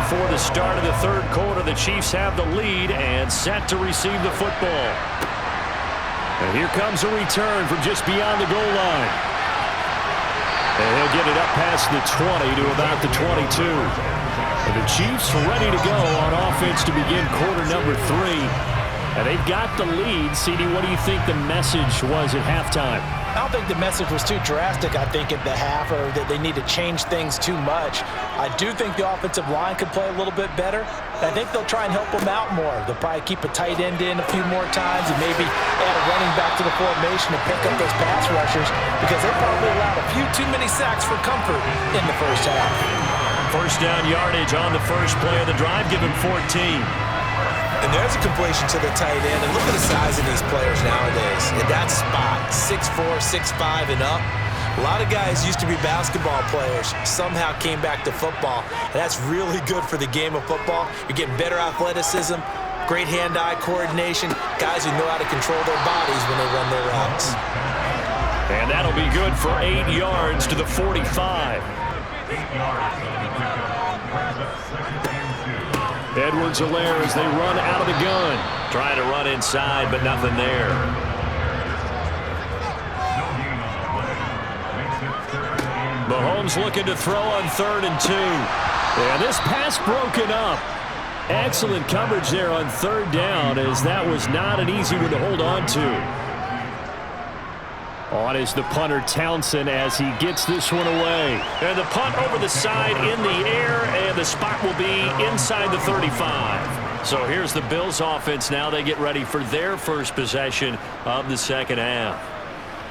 before the start of the third quarter. The Chiefs have the lead and set to receive the football. And here comes a return from just beyond the goal line. And he'll get it up past the 20 to about the 22. And the Chiefs ready to go on offense to begin quarter number 3. And they've got the lead. CD, what do you think the message was at halftime? I don't think the message was too drastic, I think, at the half, or that they need to change things too much. I do think the offensive line could play a little bit better. I think they'll try and help them out more. They'll probably keep a tight end in a few more times and maybe add a running back to the formation to pick up those pass rushers, because they probably allowed a few too many sacks for comfort in the first half. First down yardage on the first play of the drive, give him 14. And there's a completion to the tight end. And look at the size of these players nowadays. In that spot, 6'4", 6'5", and up. A lot of guys used to be basketball players, somehow came back to football. And that's really good for the game of football. You're getting better athleticism, great hand-eye coordination, guys who know how to control their bodies when they run their routes. And that'll be good for 8 yards to the 45. Edwards-Helaire as they run out of the gun. Trying to run inside, but nothing there. Mahomes looking to throw on 3rd and 2. And this pass broken up. Excellent coverage there on 3rd down, as that was not an easy one to hold on to. On is the punter, Townsend, as he gets this one away. And the punt over the side in the air, and the spot will be inside the 35. So here's the Bills offense now. They get ready for their first possession of the second half.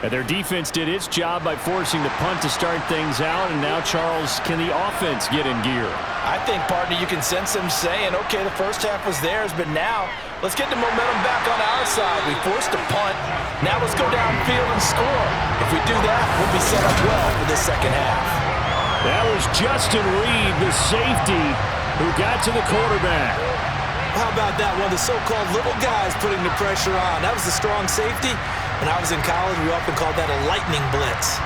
And their defense did its job by forcing the punt to start things out. And now, Charles, can the offense get in gear? I think, partner, you can sense them saying, okay, the first half was theirs, but now let's get the momentum back on our side. We forced a punt. Now let's go downfield and score. If we do that, we'll be set up well for this second half. That was Justin Reed, the safety, who got to the quarterback. How about that? One of the so-called little guys putting the pressure on. That was the strong safety. When I was in college, we often called that a lightning blitz.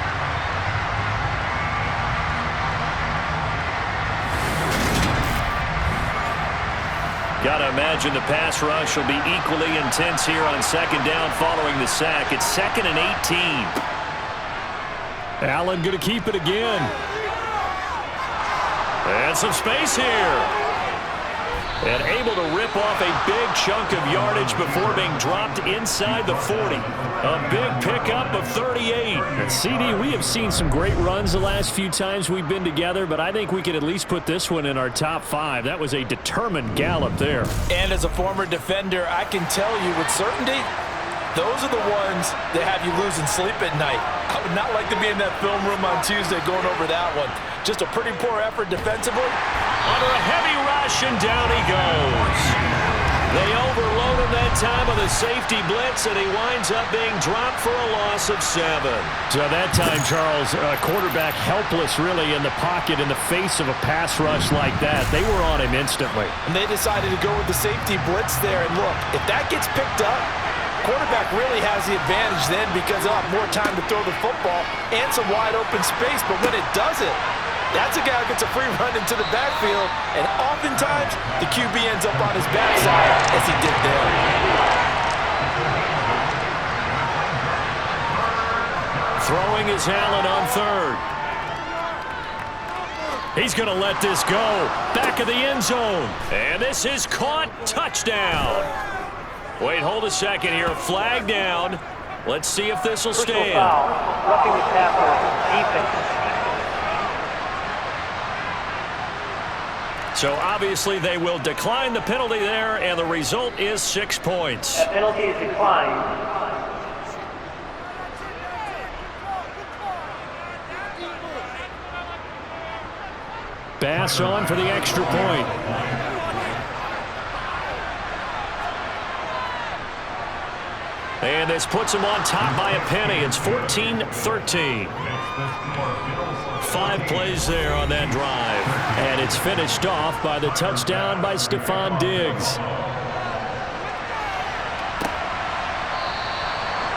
Got to imagine the pass rush will be equally intense here on second down following the sack. It's 2nd and 18. Allen going to keep it again. And some space here. And able to rip off a big chunk of yardage before being dropped inside the 40. A big pickup of 38. And CD, we have seen some great runs the last few times we've been together, but I think we could at least put this one in our top 5. That was a determined gallop there. And as a former defender, I can tell you with certainty, those are the ones that have you losing sleep at night. I would not like to be in that film room on Tuesday going over that one. Just a pretty poor effort defensively. Under a heavy rush, and down he goes. They overload him that time with a safety blitz, and he winds up being dropped for a loss of 7. So that time, Charles, quarterback helpless really in the pocket in the face of a pass rush like that. They were on him instantly. And they decided to go with the safety blitz there. And look, if that gets picked up, quarterback really has the advantage then, because they'll have more time to throw the football and some wide open space. But when it doesn't, that's a guy who gets a free run into the backfield, and oftentimes the QB ends up on his backside, as he did there. Throwing is Allen on 3rd. He's going to let this go. Back of the end zone. And this is caught. Touchdown. Wait, hold a second here. Flag down. Let's see if this will stand. Foul. Roughing the passer. Defense. So obviously they will decline the penalty there, and the result is 6 points. That penalty is declined. Bass on for the extra point. And this puts him on top by a penny. It's 14-13. 5 plays there on that drive. And it's finished off by the touchdown by Stephon Diggs.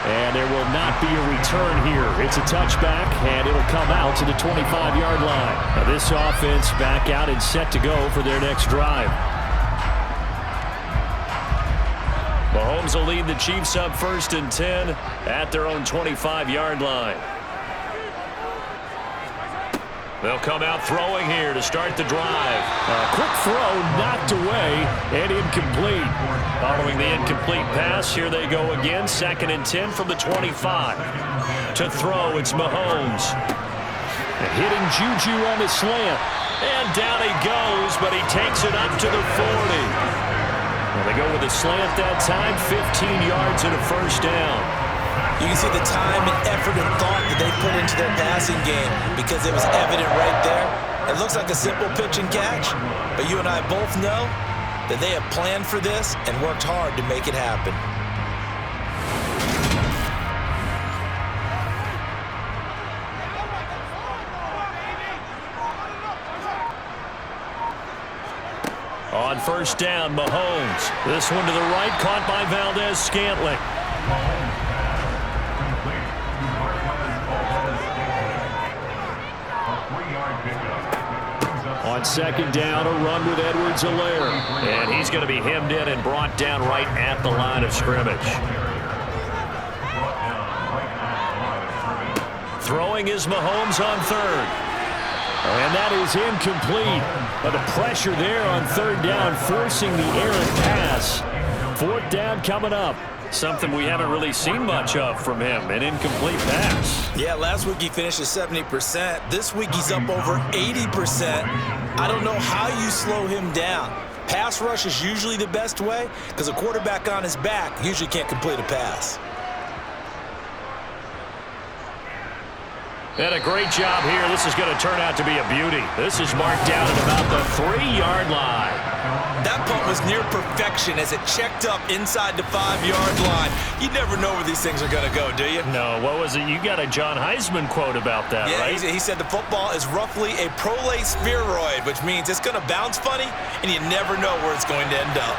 And there will not be a return here. It's a touchback, and it'll come out to the 25-yard line. Now this offense back out and set to go for their next drive. Mahomes will lead the Chiefs up 1st and 10 at their own 25-yard line. They'll come out throwing here to start the drive. A quick throw knocked away and incomplete. Following the incomplete pass, here they go again. 2nd and 10 from the 25. To throw, it's Mahomes. Hitting Juju on the slant. And down he goes, but he takes it up to the 40. Well, they go with a slant that time, 15 yards and a 1st down. You can see the time and effort and thought that they put into their passing game because it was evident right there. It looks like a simple pitch and catch, but you and I both know that they have planned for this and worked hard to make it happen. On 1st down, Mahomes. This one to the right, caught by Valdez-Scantling. On 2nd down, a run with Edwards-Helaire. And he's going to be hemmed in and brought down right at the line of scrimmage. Throwing is Mahomes on 3rd. And that is incomplete. But the pressure there on 3rd down, forcing the errant pass. 4th down coming up. Something we haven't really seen much of from him, an incomplete pass. Yeah, last week he finished at 70%. This week he's up over 80%. I don't know how you slow him down. Pass rush is usually the best way because a quarterback on his back usually can't complete a pass. And a great job here. This is going to turn out to be a beauty. This is marked down at about the 3-yard line. That punt was near perfection as it checked up inside the 5-yard line. You never know where these things are going to go, do you? No, what was it? You got a John Heisman quote about that, yeah, right? He said the football is roughly a prolate spheroid, which means it's going to bounce funny, and you never know where it's going to end up.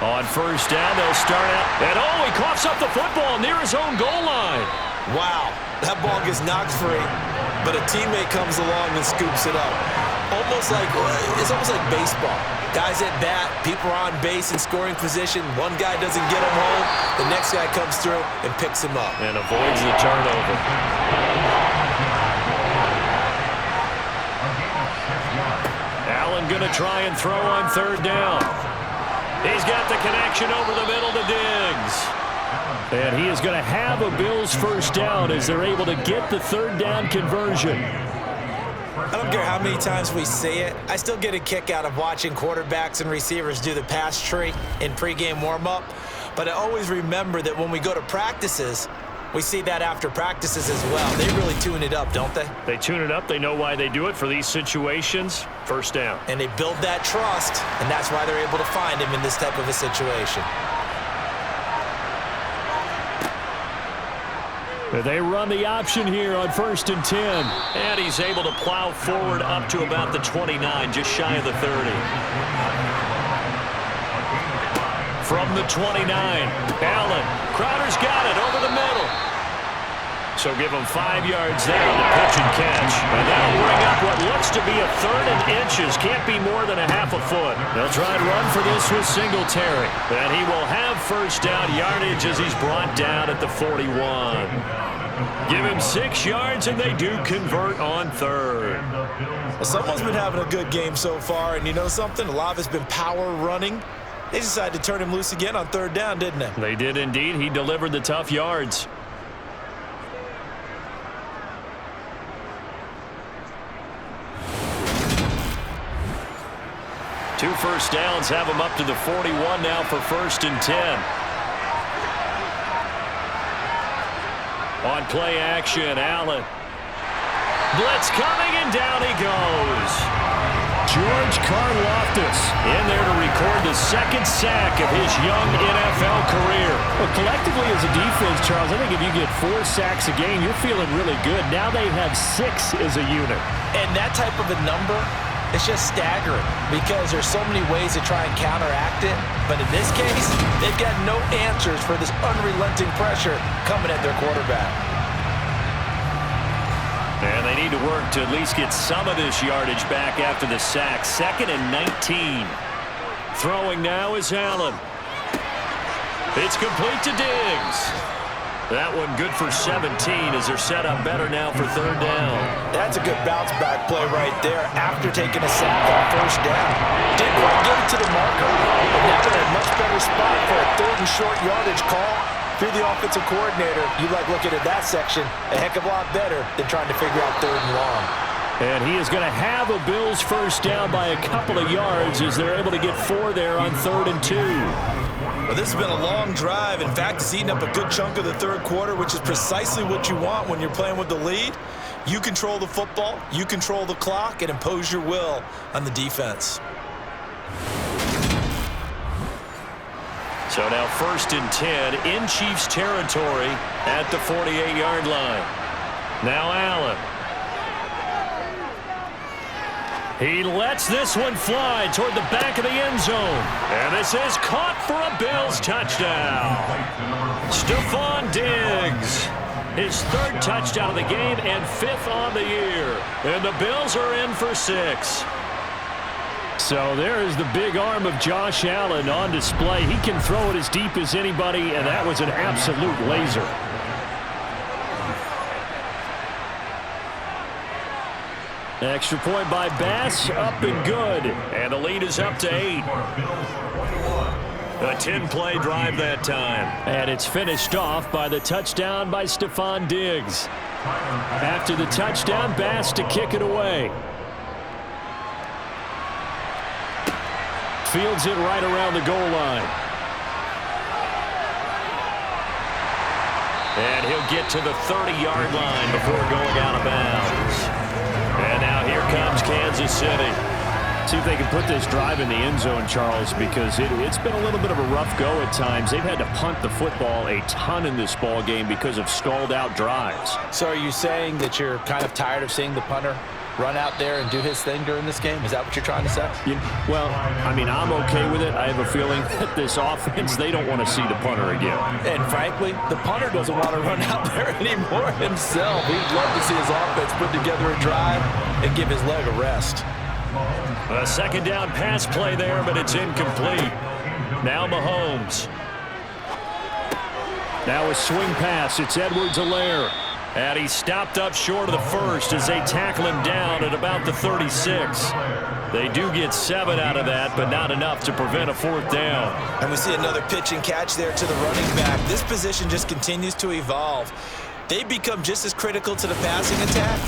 On 1st down, they'll start out. And he coughs up the football near his own goal line. Wow, that ball gets knocked free, but a teammate comes along and scoops it up. It's almost like baseball. Guys at bat, people are on base in scoring position. One guy doesn't get him home, the next guy comes through and picks him up. And avoids the turnover. Allen going to try and throw on 3rd down. He's got the connection over the middle to Diggs. And he is going to have a Bills 1st down as they're able to get the 3rd down conversion. I don't care how many times we see it. I still get a kick out of watching quarterbacks and receivers do the pass tree in pregame warm-up. But I always remember that when we go to practices, we see that after practices as well. They really tune it up, don't they? They tune it up. They know why they do it for these situations. 1st down. And they build that trust, and that's why they're able to find him in this type of a situation. They run the option here on 1st and 10. And he's able to plow forward up to about the 29, just shy of the 30. From the 29, Allen. Crowder's got it over the middle. So give him 5 yards there on the pitch and catch. And that'll bring up what looks to be a 3rd and inches. Can't be more than a half a foot. They'll try and run for this with Singletary. And he will have 1st down yardage as he's brought down at the 41. Give him 6 yards, and they do convert on 3rd. Well, someone's been having a good game so far, and you know something? A lot of it's been power running. They decided to turn him loose again on 3rd down, didn't they? They did indeed. He delivered the tough yards. Two 1st downs have him up to the 41 now for 1st and 10. On play action, Allen. Blitz coming, and down he goes. George Karlaftis in there to record the 2nd sack of his young NFL career. Well, collectively as a defense, Charles, I think if you get 4 sacks a game, you're feeling really good. Now they have 6 as a unit. And that type of a number It's just staggering because there's so many ways to try and counteract it. But in this case, they've got no answers for this unrelenting pressure coming at their quarterback. And they need to work to at least get some of this yardage back after the sack. 2nd and 19. Throwing now is Allen. It's complete to Diggs. That one good for 17 as they're set up better now for 3rd down. That's a good bounce-back play right there after taking a sack on 1st down. Didn't quite get it to the marker, but now they're in a much better spot for a 3rd and short yardage call. If you're the offensive coordinator, you like looking at that section a heck of a lot better than trying to figure out 3rd and long. And he is going to have a Bills 1st down by a couple of yards as they're able to get 4 there on 3rd and 2. Well, this has been a long drive. In fact, it's eaten up a good chunk of the 3rd quarter, which is precisely what you want when you're playing with the lead. You control the football, you control the clock, and impose your will on the defense. So now 1st and 10 in Chiefs territory at the 48-yard line. Now Allen. He lets this one fly toward the back of the end zone. And this is caught for a Bills touchdown. Stephon Diggs. His 3rd touchdown of the game and 5th on the year. And the Bills are in for 6. So there is the big arm of Josh Allen on display. He can throw it as deep as anybody, and that was an absolute laser. Extra point by Bass, up and good. And the lead is up to 8. A 10-play drive that time. And it's finished off by the touchdown by Stephon Diggs. After the touchdown, Bass to kick it away. Fields it right around the goal line. And he'll get to the 30-yard line before going out of bounds. And now here comes Kansas City. See if they can put this drive in the end zone, Charles, because it's been a little bit of a rough go at times. They've had to punt the football a ton in this ball game because of stalled-out drives. So are you saying that you're kind of tired of seeing the punter run out there and do his thing during this game? Is that what you're trying to say? Well, I mean, I'm okay with it. I have a feeling that this offense, they don't want to see the punter again. And frankly, the punter doesn't want to run out there anymore himself. He'd love to see his offense put together a drive and give his leg a rest. A 2nd down pass play there, but it's incomplete. Now Mahomes. Now a swing pass. It's Edwards-Helaire. And he stopped up short of the 1st as they tackle him down at about the 36. They do get 7 out of that, but not enough to prevent a 4th down. And we see another pitch and catch there to the running back. This position just continues to evolve. They become just as critical to the passing attack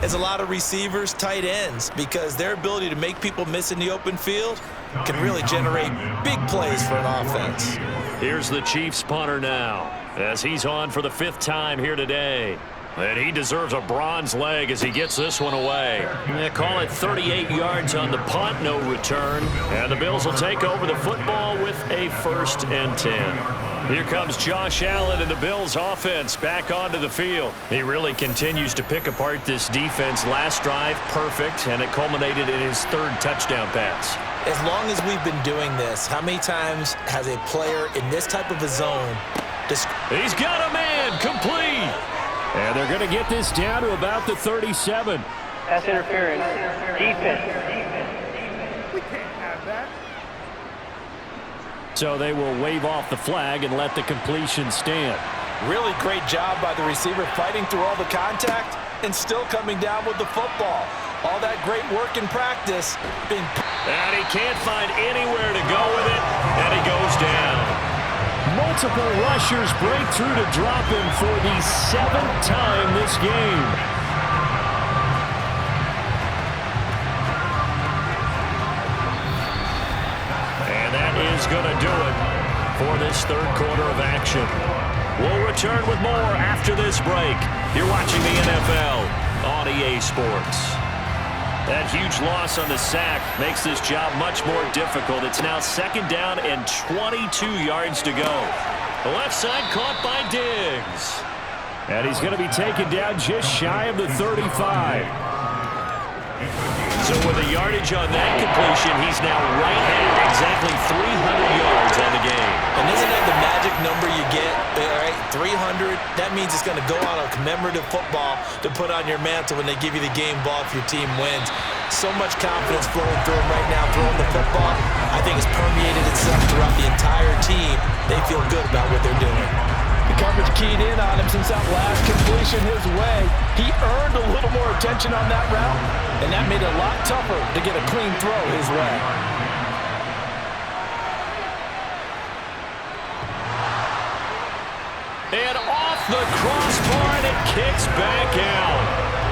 as a lot of receivers, tight ends, because their ability to make people miss in the open field can really generate big plays for an offense. Here's the Chiefs punter now, as he's on for the 5th time here today. And he deserves a bronze leg as he gets this one away. They call it 38 yards on the punt, no return. And the Bills will take over the football with a 1st and 10. Here comes Josh Allen and the Bills offense back onto the field. He really continues to pick apart this defense. Last drive, perfect, and it culminated in his 3rd touchdown pass. As long as we've been doing this, how many times has a player in this type of a zone... He's got a man, complete! And they're going to get this down to about the 37. Pass interference. Defense. We can't have that. So they will wave off the flag and let the completion stand. Really great job by the receiver fighting through all the contact and still coming down with the football. All that great work in practice being... And he can't find anywhere to go with it, and he goes down. Multiple rushers break through to drop him for the 7th time this game. And that is going to do it for this 3rd quarter of action. We'll return with more after this break. You're watching the NFL on EA Sports. That huge loss on the sack makes this job much more difficult. It's now 2nd down and 22 yards to go. The left side caught by Diggs. And he's going to be taken down just shy of the 35. So with the yardage on that completion, he's now right at exactly 300 yards on the game. And isn't that the magic number you get, right? 300, that means it's going to go on a commemorative football to put on your mantle when they give you the game ball if your team wins. So much confidence flowing through him right now, throwing the football. I think it's permeated itself throughout the entire team. They feel good about what they're doing. The coverage keyed in on him since that last completion his way. He earned a little more attention on that route, and that made it a lot tougher to get a clean throw his way. And off the crossbar, and it kicks back out.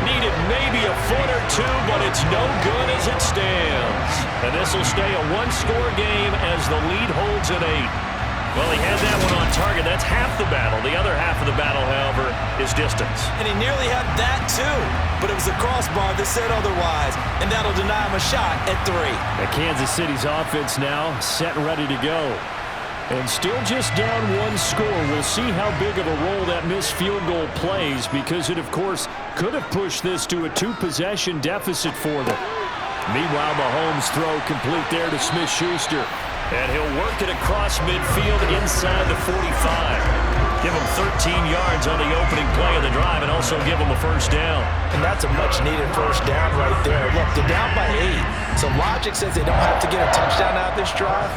Needed maybe a foot or two, but it's no good as it stands. And this will stay a one-score game as the lead holds at 8. Well, he had that one on target. That's half the battle. The other half of the battle, however, is distance. And he nearly had that, too. But it was the crossbar that said otherwise, and that'll deny him a shot at 3. And Kansas City's offense now set and ready to go. And still just down one score. We'll see how big of a role that missed field goal plays because it, of course, could have pushed this to a 2-possession deficit for them. Meanwhile, Mahomes' throw complete there to Smith-Schuster. And he'll work it across midfield inside the 45. Give him 13 yards on the opening play of the drive and also give him a first down. And that's a much-needed first down right there. Look, they're down by 8. So logic says they don't have to get a touchdown out of this drive.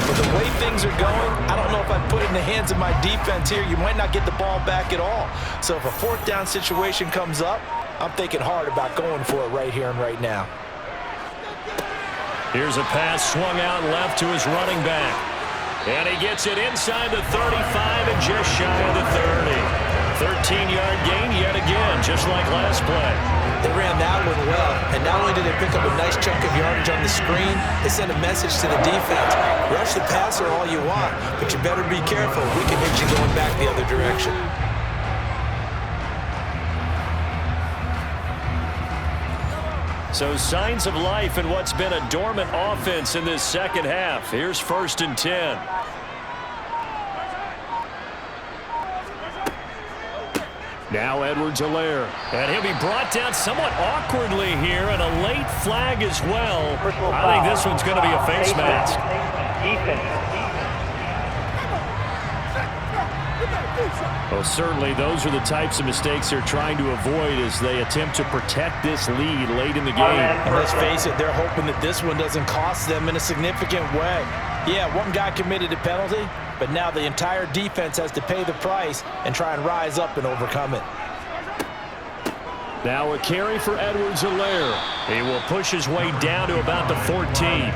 But the way things are going, I don't know if I'd put it in the hands of my defense here. You might not get the ball back at all. So if a fourth down situation comes up, I'm thinking hard about going for it right here and right now. Here's a pass swung out left to his running back. And he gets it inside the 35 and just shy of the 30. 13-yard gain yet again, just like last play. They ran that one well, and not only did they pick up a nice chunk of yardage on the screen, they sent a message to the defense. Rush the passer all you want, but you better be careful. We can hit you going back the other direction. So signs of life in what's been a dormant offense in this second half. Here's 1st and 10. Now Edwards-Helaire. And he'll be brought down somewhat awkwardly here, and a late flag as well. I think this one's going to be a face mask. Well, certainly those are the types of mistakes they're trying to avoid as they attempt to protect this lead late in the game. And let's face it, they're hoping that this one doesn't cost them in a significant way. Yeah, one guy committed a penalty, but now the entire defense has to pay the price and try and rise up and overcome it. Now a carry for Edwards-Helaire. He will push his way down to about the 14.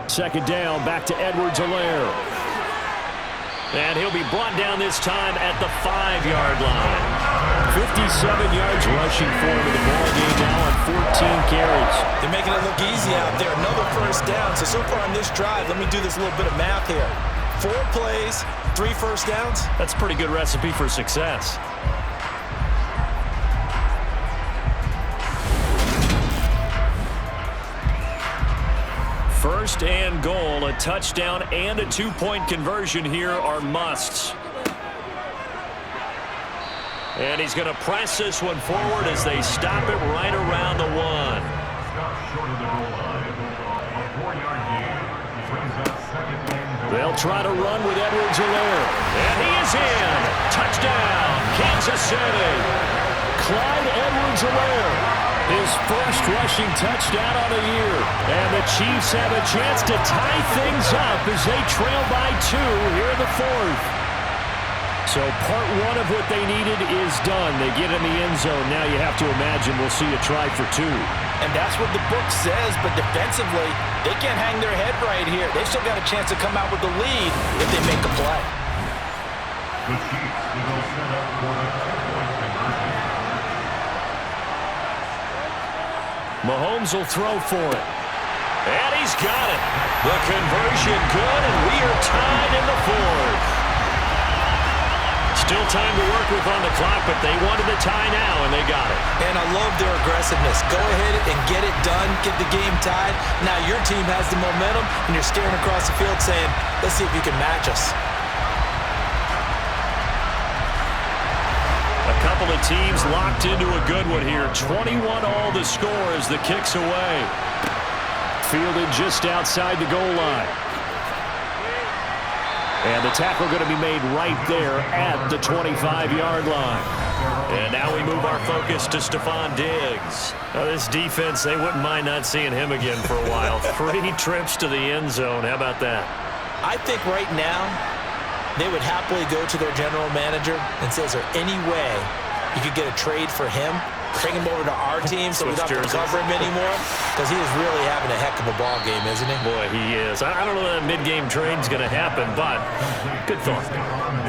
Second down, back to Edwards-Helaire. And he'll be brought down this time at the 5-yard line. 57 yards rushing for him in the ballgame now on 14 carries. They're making it look easy out there. Another first down. So far on this drive, let me do this little bit of math here. 4 plays, 3 first downs. That's a pretty good recipe for success. First and goal, a touchdown and a 2-point conversion here are musts. And he's going to press this one forward as they stop it right around the 1. They'll try to run with Edwards-Helaire. And he is in. Touchdown, Kansas City. Clyde Edwards-Helaire. His first rushing touchdown on the year. And the Chiefs have a chance to tie things up as they trail by 2 here in the 4th. So part 1 of what they needed is done. They get in the end zone. Now you have to imagine we'll see a try for 2. And that's what the book says, but defensively, they can't hang their head right here. They've still got a chance to come out with the lead if they make a play. The Chiefs will set up for the 2-point conversion. Mahomes will throw for it. And he's got it. The conversion good, and we are tied in the 4th. Still time to work with on the clock, but they wanted the tie now, and they got it. And I love their aggressiveness. Go ahead and get it done, get the game tied. Now your team has the momentum, and you're staring across the field saying, let's see if you can match us. A couple couple of teams locked into a good one here. 21-all the score as the kick's away. Fielded just outside the goal line. And the tackle going to be made right there at the 25-yard line. And now we move our focus to Stephon Diggs. Now this defense, they wouldn't mind not seeing him again for a while. 3 trips to the end zone. How about that? I think right now they would happily go to their general manager and say, is there any way you could get a trade for him? Bring him over to our team so we don't have to cover him anymore? Because he is really having a heck of a ball game, isn't he? Boy, he is. I don't know that mid-game trade's going to happen, but good thought.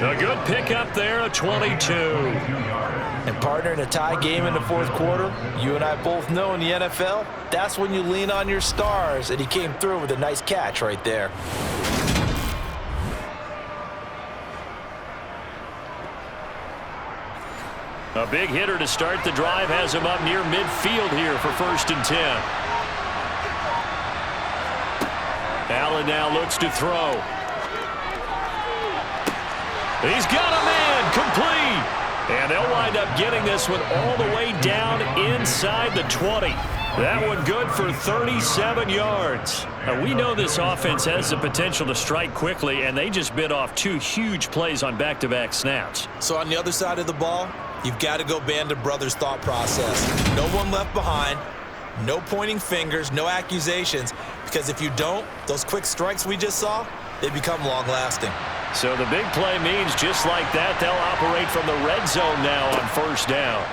A good pickup there, a 22. And partner, in a tie game in the fourth quarter, you and I both know in the NFL, that's when you lean on your stars, and he came through with a nice catch right there. A big hitter to start the drive has him up near midfield here for 1st and 10. Allen now looks to throw. He's got a man, complete. And they'll wind up getting this one all the way down inside the 20. That one good for 37 yards. We know this offense has the potential to strike quickly, and they just bit off 2 huge plays on back-to-back snaps. So on the other side of the ball, you've got to go Band of Brothers thought process. No one left behind, no pointing fingers, no accusations, because if you don't, those quick strikes we just saw, they become long-lasting. So the big play means just like that, they'll operate from the red zone now on 1st down.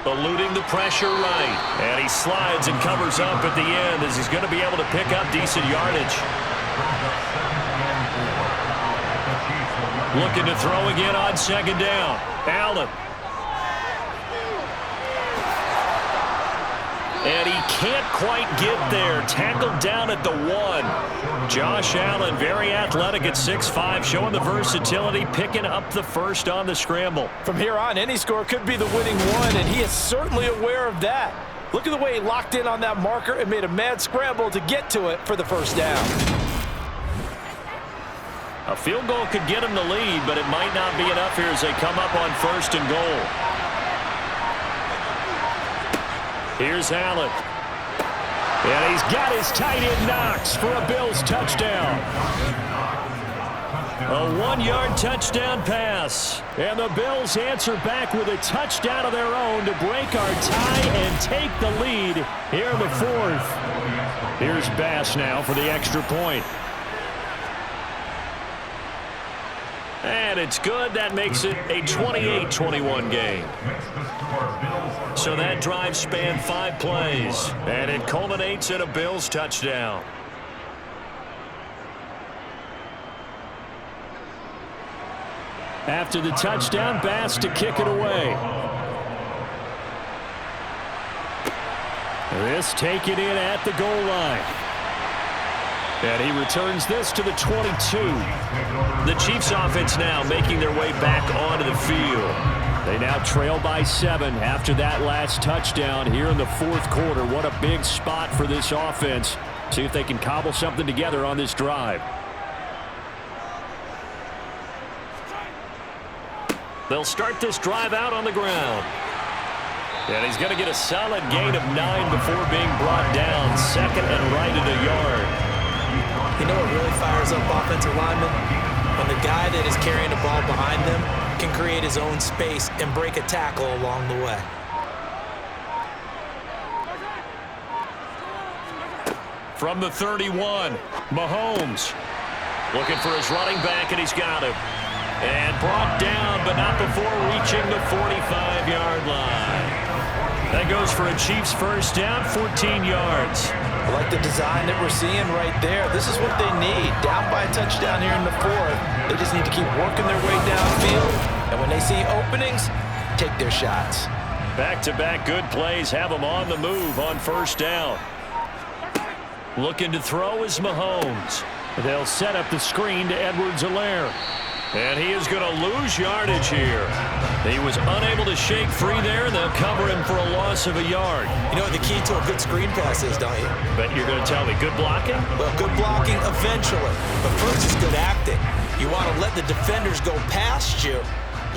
Eluding the pressure right. And he slides and covers up at the end as he's going to be able to pick up decent yardage. Looking to throw again on 2nd down. Allen. And he can't quite get there. Tackled down at the 1. Josh Allen, very athletic at 6'5", showing the versatility, picking up the first on the scramble. From here on, any score could be the winning one, and he is certainly aware of that. Look at the way he locked in on that marker and made a mad scramble to get to it for the 1st down. A field goal could get him the lead, but it might not be enough here as they come up on 1st and goal. Here's Allen. And he's got his tight end Knox for a Bills touchdown. A 1-yard touchdown pass. And the Bills answer back with a touchdown of their own to break our tie and take the lead here in the 4th. Here's Bass now for the extra point. And it's good. That makes it a 28-21 game. So that drive spanned 5 plays. And it culminates in a Bills touchdown. After the touchdown, Bass to kick it away. This taken in at the goal line. And he returns this to the 22. The Chiefs offense now making their way back onto the field. They now trail by 7 after that last touchdown here in the 4th quarter. What a big spot for this offense. See if they can cobble something together on this drive. They'll start this drive out on the ground. And he's going to get a solid gain of 9 before being brought down. 2nd and right at a yard. You know what really fires up offensive linemen? When the guy that is carrying the ball behind them can create his own space and break a tackle along the way. From the 31, Mahomes looking for his running back, and he's got him. And brought down, but not before reaching the 45-yard line. That goes for a Chiefs 1st down, 14 yards. I like the design that we're seeing right there. This is what they need. Down by a touchdown here in the 4th. They just need to keep working their way downfield. And when they see openings, take their shots. Back-to-back good plays have them on the move on 1st down. Looking to throw is Mahomes. They'll set up the screen to Edwards-Helaire. And he is going to lose yardage here. He was unable to shake free there, and they'll cover him for a loss of a yard. You know what the key to a good screen pass is, don't you? Bet you're going to tell me good blocking? Well, good blocking eventually. But first is good acting. You want to let the defenders go past you,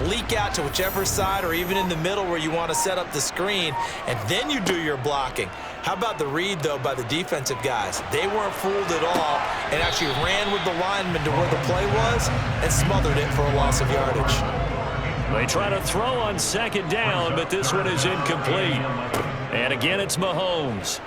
leak out to whichever side or even in the middle where you want to set up the screen, and then you do your blocking. How about the read, though, by the defensive guys? They weren't fooled at all and actually ran with the lineman to where the play was and smothered it for a loss of yardage. They try to throw on second down, but this one is incomplete. And again, it's Mahomes.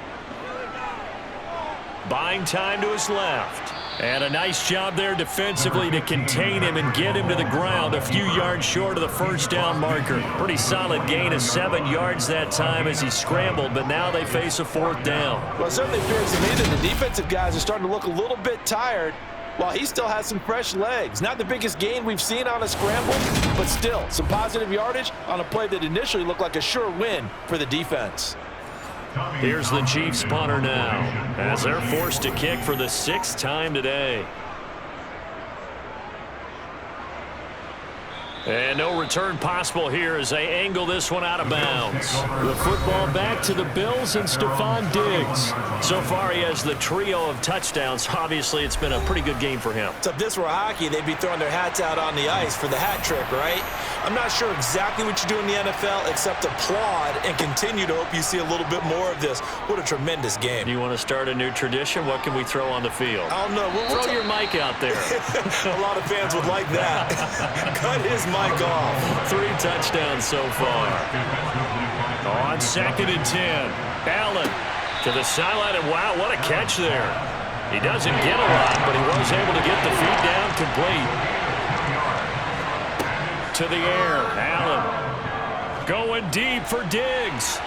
Buying time to his left. And a nice job there defensively to contain him and get him to the ground a few yards short of the first down marker. Pretty solid gain of 7 yards that time as he scrambled, but now they face a fourth down. Well, it certainly appears to me that the defensive guys are starting to look a little bit tired while he still has some fresh legs. Not the biggest gain we've seen on a scramble, but still some positive yardage on a play that initially looked like a sure win for the defense. Here's the Chiefs punter now as they're forced to kick for the 6th time today. And no return possible here as they angle this one out of bounds. The football back to the Bills and Stephon Diggs. So far he has the trio of touchdowns. Obviously it's been a pretty good game for him. So if this were hockey, they'd be throwing their hats out on the ice for the hat trick, right? I'm not sure exactly what you do in the NFL except applaud and continue to hope you see a little bit more of this. What a tremendous game. You want to start a new tradition? What can we throw on the field? I don't know. Throw your mic out there. A lot of fans would like that. Cut his mic off. 3 touchdowns so far. On 2nd and 10. Allen to the sideline, and wow, what a catch there. He doesn't get a lot, but he was able to get the feet down complete. To the air, Allen going deep for Diggs.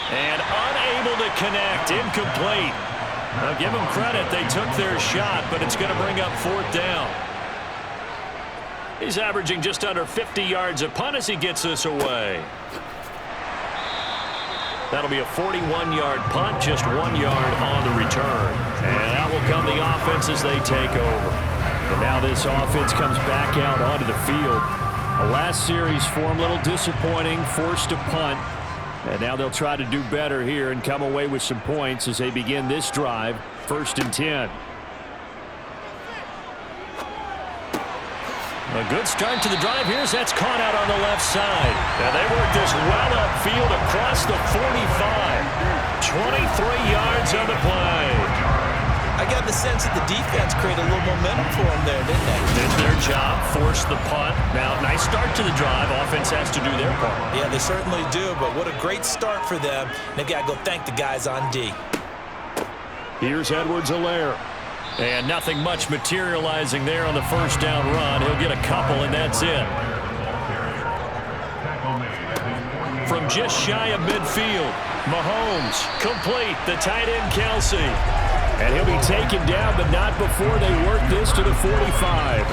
And unable to connect, incomplete. Now give them credit, they took their shot, but it's going to bring up 4th down. He's averaging just under 50 yards a punt as he gets this away. That'll be a 41-yard punt, just 1 yard on the return. And out will come the offense as they take over. And now this offense comes back out onto the field. A last series for him, a little disappointing, forced to punt. And now they'll try to do better here and come away with some points as they begin this drive, 1st and 10. A good start to the drive. Here's that's caught out on the left side. And they work this well upfield across the 45. 23 yards on the play. I got the sense that the defense created a little momentum for them there, didn't they? Did their job, forced the punt. Now, nice start to the drive. Offense has to do their part. Yeah, they certainly do, but what a great start for them. They've got to go thank the guys on D. Here's Edwards-Helaire. And nothing much materializing there on the first down run. He'll get a couple, and that's it. From just shy of midfield, Mahomes complete, the tight end Kelsey. And he'll be taken down, but not before they work this to the 45.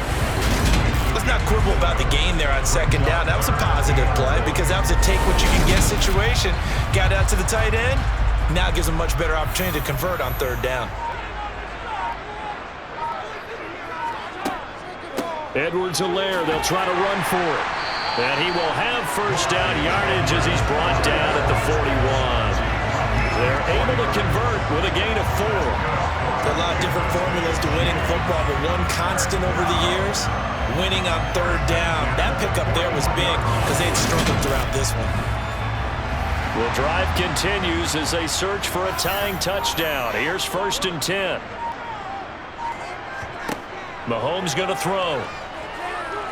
Let's not quibble about the gain there on 2nd down. That was a positive play because that was a take-what-you-can-get situation. Got out to the tight end. Now it gives them a much better opportunity to convert on 3rd down. Edwards-Helaire, they'll try to run for it. And he will have first down yardage as he's brought down at the 41. They're able to convert with a gain of 4. There are a lot of different formulas to winning football, but one constant over the years, winning on 3rd down. That pickup there was big because they'd struggled throughout this one. The drive continues as they search for a tying touchdown. Here's 1st and 10. Mahomes going to throw.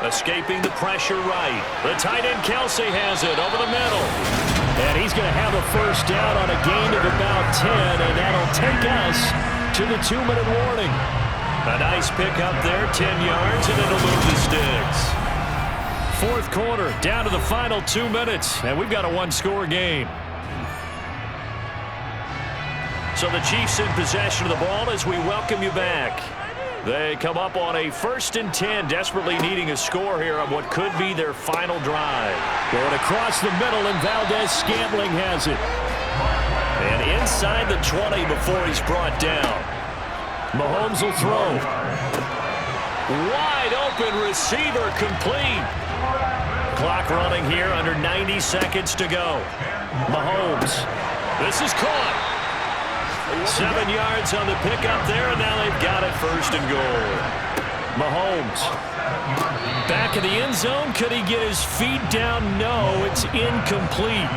Escaping the pressure right. The tight end Kelsey has it over the middle. And he's going to have a first down on a gain of about 10, and that'll take us to the 2-minute warning. A nice pickup there, 10 yards, and it'll move the sticks. 4th quarter, down to the final 2 minutes, and we've got a 1-score game. So the Chiefs in possession of the ball as we welcome you back. They come up on a 1st and 10, desperately needing a score here on what could be their final drive. Going across the middle, and Valdez-Scantling has it. And inside the 20 before he's brought down. Mahomes will throw. Wide open receiver complete. Clock running here, under 90 seconds to go. Mahomes. This is caught. 7 yards on the pickup there, and now they've got it 1st and goal. Mahomes Back in the end zone. Could he get his feet down? No, it's incomplete.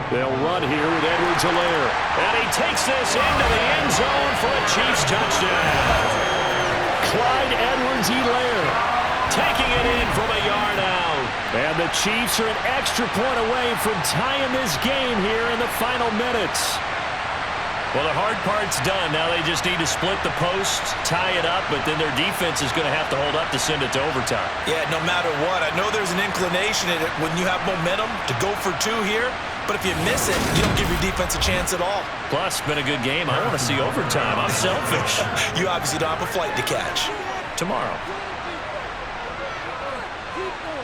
They'll run here with Edwards-Helaire. And he takes this into the end zone for a Chiefs touchdown. Clyde Edwards-Helaire Taking it in from a yard out. And the Chiefs are an extra point away from tying this game here in the final minutes. Well, the hard part's done. Now they just need to split the posts, tie it up, but then their defense is going to have to hold up to send it to overtime. Yeah, no matter what. I know there's an inclination in it when you have momentum to go for two here, but if you miss it, you don't give your defense a chance at all. Plus, been a good game. I want to see overtime. I'm selfish. You obviously don't have a flight to catch. Tomorrow.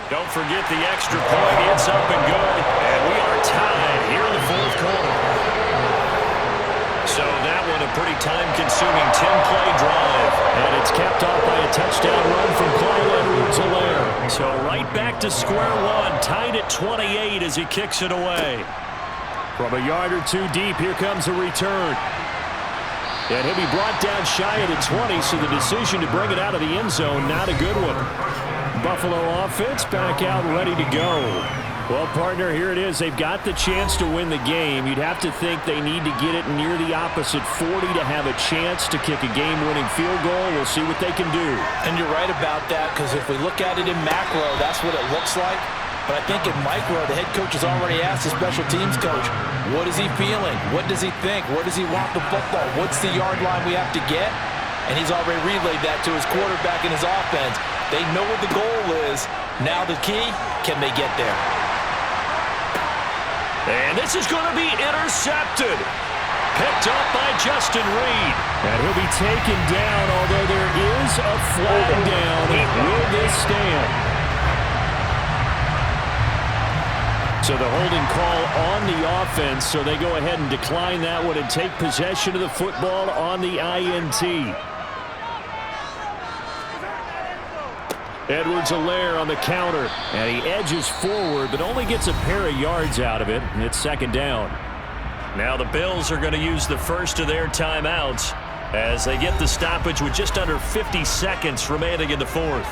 Don't forget the extra point. It's up and good. And we are tied here in the fourth quarter. So that one a pretty time-consuming 10-play drive. And it's capped off by a touchdown run from Clyde Edwards-Helaire. So right back to square one, tied at 28 as he kicks it away. From a yard or two deep, here comes a return. And he'll be brought down shy of the 20, so the decision to bring it out of the end zone, not a good one. Buffalo offense back out ready to go. Well, partner, here it is. They've got the chance to win the game. You'd have to think they need to get it near the opposite 40 to have a chance to kick a game-winning field goal. We'll see what they can do. And you're right about that, because if we look at it in macro, that's what it looks like. But I think in micro, the head coach has already asked the special teams coach, what is he feeling? What does he think? Where does he want the football? What's the yard line we have to get? And he's already relayed that to his quarterback and his offense. They know what the goal is. Now the key, can they get there? And this is going to be intercepted. Picked up by Justin Reed. And he'll be taken down, although there is a flag down. Will this stand? So the holding call on the offense, so they go ahead and decline that one and take possession of the football on the INT. Edwards-Helaire on the counter, and he edges forward, but only gets a pair of yards out of it, and it's second down. Now the Bills are going to use the first of their timeouts as they get the stoppage with just under 50 seconds remaining in the fourth.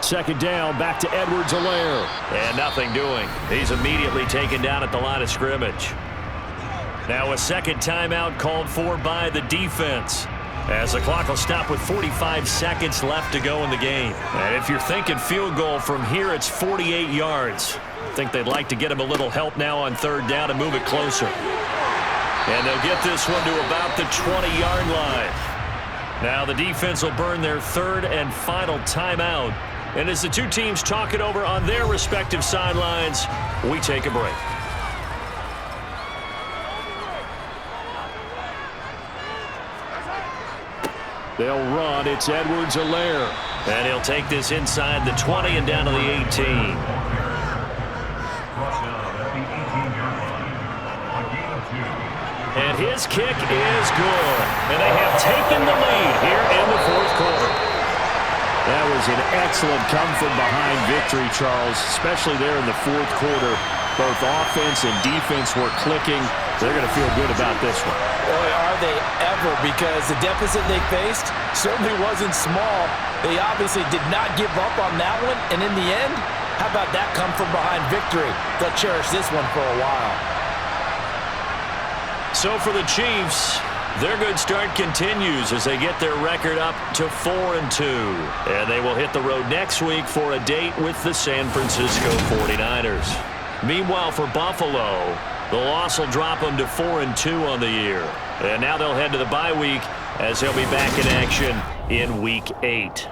Second down, back to Edwards-Helaire. And nothing doing. He's immediately taken down at the line of scrimmage. Now a second timeout called for by the defense, as the clock will stop with 45 seconds left to go in the game. And if you're thinking field goal from here, it's 48 yards. I think they'd like to get him a little help now on third down and move it closer. And they'll get this one to about the 20-yard line. Now the defense will burn their third and final timeout. And as the two teams talk it over on their respective sidelines, we take a break. They'll run. It's Edwards-Helaire. And he'll take this inside the 20 and down to the 18. And his kick is good. And they have taken the lead here in the fourth quarter. That was an excellent come-from-behind victory, Charles, especially there in the fourth quarter. Both offense and defense were clicking. They're going to feel good about this one. Boy, are they ever, because the deficit they faced certainly wasn't small. They obviously did not give up on that one, and in the end, how about that come-from-behind victory? They'll cherish this one for a while. So for the Chiefs, their good start continues as they get their record up to 4-2. And they will hit the road next week for a date with the San Francisco 49ers. Meanwhile, for Buffalo, the loss will drop them to 4-2 on the year. And now they'll head to the bye week as they'll be back in action in Week 8.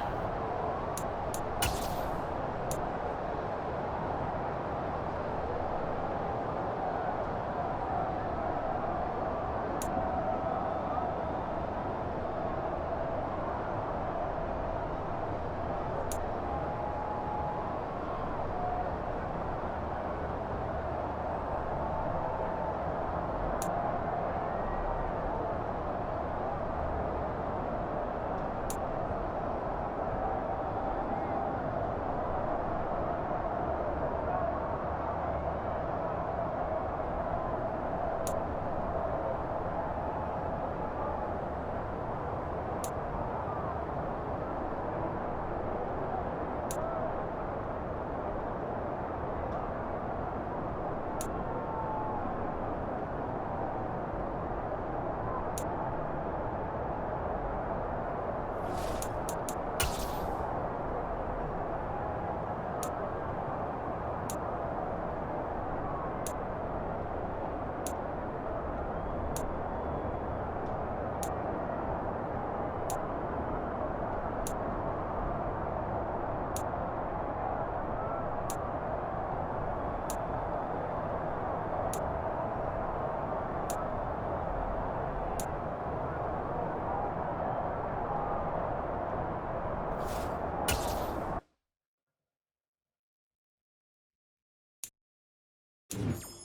play.